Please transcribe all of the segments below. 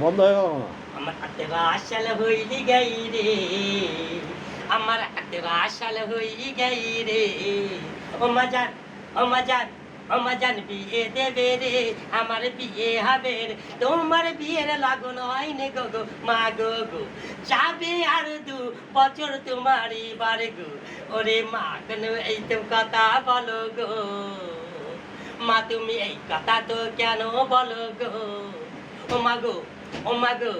বন্ধ হয়ে গেল না। আমার 18 সাল হইলি গাই রে, আমার 18 সাল হইলি গাই রে। ও মাজান, ও মাজান, ও মাজান বিয়ে দেবে রে, আমার বিয়ে হবে রে। তোমার বিয়ের লাগন হয়নি গো গো মা গো গো, যাবে আর 2 বছর তোমারই বারে গো। ওরে মা কেন এই তো কথা বলো গো, মা তুমি এই কথা তো কেন বলো গো। ও মা গো, ও মা গো,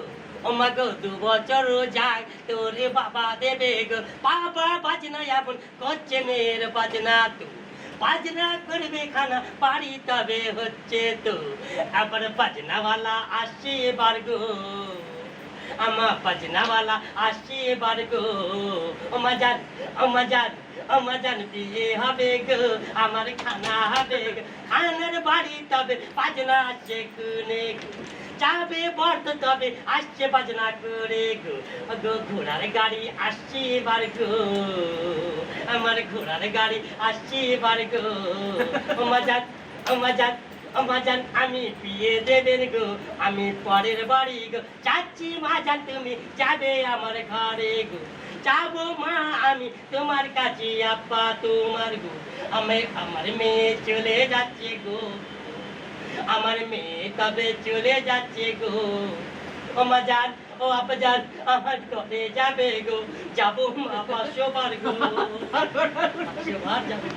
ও মা গো 2 বছর যাক তোরে বাবা দেবে গো। বাবা বাজনা এমন করছে মেয়ের বাজনা তো, বাজনা করবে খানা পারি তবে হচ্ছে তো। আবার বাজনাওয়ালা আসছে বার গো, আমার বাজনাওয়ালা আসছে বার গো। ও মাজান, ও মাজান, ও মাজান বিয়ে হবে গো, আমার খানা হবে গো। খানার বাড়ি তবে বাজনা আসছে কুনে গো, যাবে বর্ত তবে আসছে বাজনা করে গো। গো ঘোড়ার গাড়ি আসছে বার গো, আমার ঘোড়ার গাড়ি আসছে বার গো। ও মাজান, ও মাজান, ও মাজান আমি বিয়ে দেবেন গো, আমি পরের বাড়ি গো যাচ্ছি। মাজান তুমি যাবে আমার ঘরে গো, যাবো মা আমি তোমার কাছে আব্বা তোমার গো। আমার মেয়ে চলে যাচ্ছে গো, আমার মেয়ে তবে চলে যাচ্ছে গো। ও মাজান, ও আব্বাজান আমার ঘরে যাবে গো, যাবো মা 500 বার গো, 500 বার যাবো।